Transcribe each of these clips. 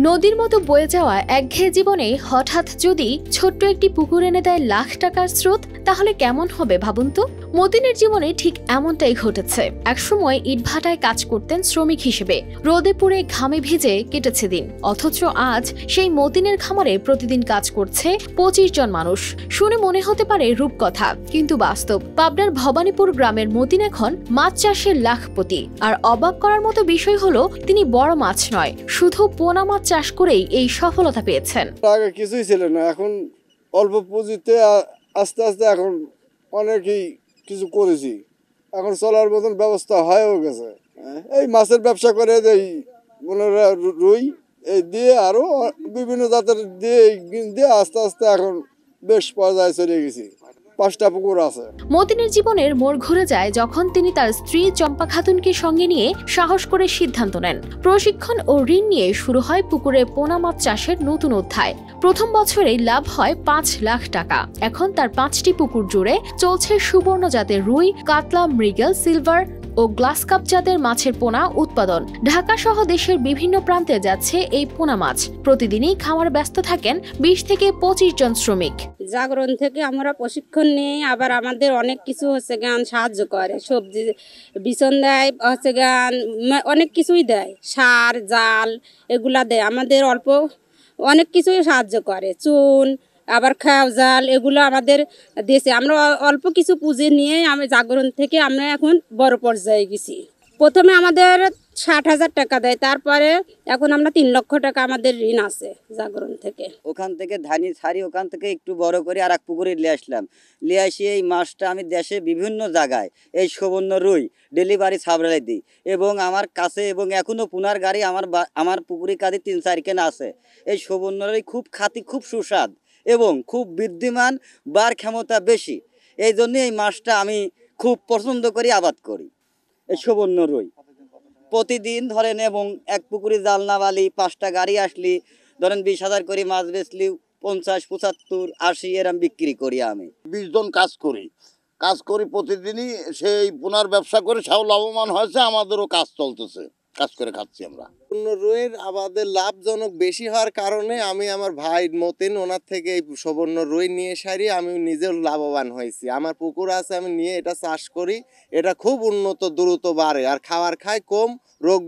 নদীর মতো বয়ে যাওয়া একঘেয়ে জীবনে হঠাৎ যদি ছোট্ট একটি পুকুর এনে দেয় লাখ টাকার স্রোত, তাহলে কেমন হবে ভাবুন তো। মতিনের জীবনে ঠিক এমনটাই ঘটেছে। একসময় ইটভাটায় কাজ করতেন শ্রমিক হিসেবে, রোদে পুড়ে ঘামে ভিজে কেটেছে দিন। অথচ আজ সেই মতিনের খামারে প্রতিদিন কাজ করছে 25 জন মানুষ। শুনে মনে হতে পারে রূপকথা, কিন্তু বাস্তব। পাবনার ভবানীপুর গ্রামের মতিন এখন মাছ চাষের লাখপতি। আর অবাক করার মতো বিষয় হলো, তিনি বড় মাছ নয়, শুধু পোনা মাছ চাষ করেই এই সফলতা পেয়েছেন। আগে কিছুই ছিল না, এখন অল্প পুঁজিতে আস্তে আস্তে এখন অনেকই কিছু করেছি। এখন চলার মতন ব্যবস্থা হয়েও গেছে। এই মাছের ব্যবসা করে এই রুই এই দিয়ে আরো বিভিন্ন জাতের দিয়ে আস্তে আস্তে এখন বেশ পর্যায়ে চলে গেছি। 5টা পুকুর আছে। মতিনের জীবনের মোড় ঘুরে যায় যখন তিনি তার স্ত্রী চম্পা খাতুনকে সঙ্গে নিয়ে সাহস করে সিদ্ধান্ত নেন। প্রশিক্ষণ ও ঋণ নিয়ে শুরু হয় পুকুরে পোনা মাছ চাষের নতুন অধ্যায়। প্রথম বছরেই লাভ হয় 5 লাখ টাকা। এখন তার 5টি পুকুর জুড়ে চলছে সুবর্ণ জাতের রুই, কাতলা, মৃগেল, সিলভার ও গ্লাস কাপ জাতের মাছের পোনা উৎপাদন। ঢাকা সহ দেশের বিভিন্ন প্রান্তে যাচ্ছে এই পোনা মাছ। প্রতিদিনই খামার ব্যস্ত থাকেন 20 থেকে 25 জন শ্রমিক। জাগরণ থেকে আমরা প্রশিক্ষণ নিয়ে আবার আমাদের অনেক কিছু গান সাহায্য করে। সবজি বিছন দেয়, গান অনেক কিছুই দেয়, সার জাল এগুলা দেয়। আমাদের অনেক কিছুই সাহায্য করে, চুন আবার খাও জাল এগুলো আমাদের দেশে। আমরা অল্প কিছু পুঁজি নিয়ে আমি জাগরণ থেকে আমরা এখন বড় পর্যায়ে গেছি। প্রথমে আমাদের 60,000 টাকা দেয়, তারপরে এখন আমরা 3 লক্ষ টাকা আমাদের ঋণ আছে জাগরণ থেকে। ওখান থেকে ধানি ছাড়ি ওখান থেকে একটু বড় করে আর এক পুকুরে নিয়ে আসলাম। নিয়ে আসি এই মাছটা আমি দেশে বিভিন্ন জায়গায় এই সুবর্ণ রুই ডেলিভারি সাবরাই দিই এবং আমার কাছে এবং এখনও পুনার গাড়ি আমার পুকুরি কাঁদি 3-4 কেনা আছে। এই সুবর্ণ রুই খুব খাঁটি, খুব সুস্বাদ এবং খুব বৃদ্ধিমান, বার ক্ষমতা বেশি। এই জন্য এই মাছটা আমি খুব পছন্দ করি, আবাদ করি। এই সুবর্ণ রুই প্রতিদিন ধরেন এবং এক পুকুরি জালনা বালি 5টা গাড়ি আসলি ধরেন 20,000 করে মাছ বেচলি 50, 75, 80 এরম বিক্রি করি। আমি 20 জন কাজ করি প্রতিদিনই। সেই পোনার ব্যবসা করে সব লাভবান হয়েছে, আমাদেরও কাজ চলতেছে, কাজ করে খাচ্ছি আমরা। রুইয়ের আমাদের লাভজনক বেশি হওয়ার কারণে আমি আমার ভাই মতিন ওনার থেকে এই সুবর্ণ রুই নিয়ে সারি আমি নিজেও লাভবান হয়েছি। আমার পুকুর আছে, আমি নিয়ে এটা চাষ করি। এটা খুব উন্নত, দ্রুত বাড়ে আর খাবার খায় কম, রোগ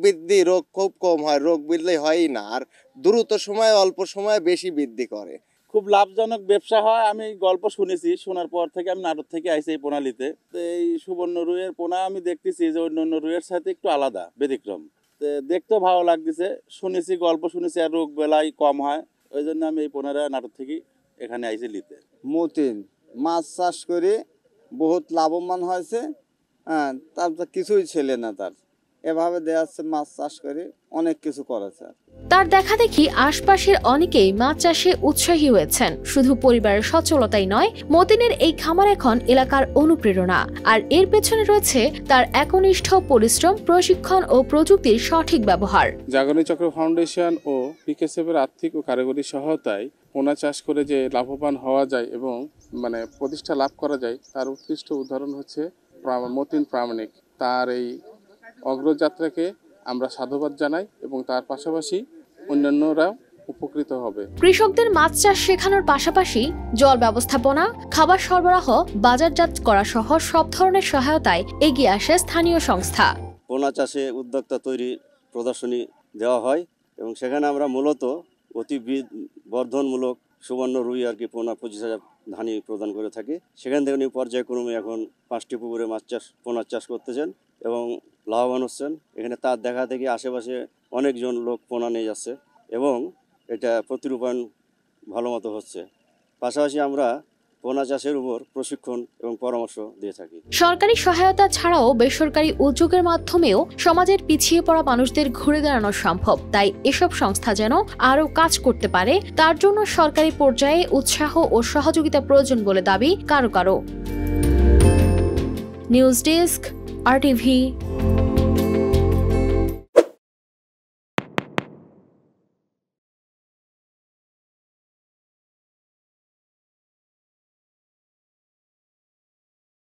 খুব কম হয়, রোগ বৃদ্ধি হয়ই না, আর দ্রুত সময় অল্প সময়ে বেশি বৃদ্ধি করে। খুব লাভজনক ব্যবসা হয়। আমি গল্প শুনেছি, শোনার পর থেকে আমি নাটক থেকে আইছি এই প্রণালীতে। এই সুবর্ণ রুইয়ের পোনা আমি দেখতেছি যে অন্য রুইয়ের সাথে একটু আলাদা, ব্যতিক্রম। দেখতেও ভালো লাগতেছে, শুনেছি, গল্প শুনেছি, আর রোগ বেলাই কম হয়। ওই জন্য আমি এই পোনারা নাটক থেকে এখানে আইছি নিতে। মতিন মাছ চাষ করে বহুত লাভবান হয়েছে। হ্যাঁ, তার কিছুই ছিল না, তার এভাবে দেখাচ্ছে মাছ চাষ করে অনেক কিছু করেছে। তার দেখা দেখি আশপাশের অনেকেই মাছ চাষে উৎসাহী হয়েছেন। শুধু পরিবারের সচ্ছলতাই নয়, মতিনের এই খামার এখন এলাকার অনুপ্রেরণা। আর এর পেছনে রয়েছে তার একনিষ্ঠ পরিশ্রম, প্রশিক্ষণ ও প্রযুক্তির সঠিক ব্যবহার। জাগরণী চক্র ফাউন্ডেশন ও পিকেসেফের আর্থিক ও কারিগরি সহায়তায় পোনা চাষ করে যে লাভবান হওয়া যায় এবং প্রতিষ্ঠা লাভ করা যায়, তার উৎকৃষ্ট উদাহরণ হচ্ছে মতিন প্রামাণিক। তার এই অগ্রযাত্রাকে আমরা সাধুবাদ জানাই এবং তার পাশাপাশি অন্যান্যরাও উপকৃত হবে। কৃষকদের মাছ চাষ শেখানোর পাশাপাশি জল ব্যবস্থাপনা, খাবার সরবরাহ, বাজারজাত করা সহ সব ধরনের সহায়তায় এগিয়ে আসে স্থানীয় সংস্থা। পোনা চাষে উদ্যোক্তা তৈরি প্রদর্শনী দেওয়া হয় এবং সেখানে আমরা মূলত অতি বর্ধনমূলক সুবর্ণ রুই আর কি পোনা 25,000 ধানি প্রদান করে থাকি। সেখান থেকে উনি পর্যায়ক্রমে এখন 5টি পুকুরে পোনার চাষ করতেছেন এবং লাভবান হচ্ছেন। এখানে তার দেখা দেখি আশেপাশে অনেকজন লোক পোনা নিয়ে যাচ্ছে এবং এটা প্রতিরূপায়ণ ভালো মতো হচ্ছে। পাশাপাশি আমরা পোনা চাষের উপর প্রশিক্ষণ এবং পরামর্শ দিয়ে থাকি। সরকারি সহায়তা ছাড়াও বেসরকারি উদ্যোগের মাধ্যমেও সমাজের পিছিয়ে পড়া মানুষদের ঘুরে দাঁড়ানো সম্ভব। তাই এসব সংস্থা যেন আরও কাজ করতে পারে, তার জন্য সরকারি পর্যায়ে উৎসাহ ও সহযোগিতা প্রয়োজন বলে দাবি কারো। News desk, RTV।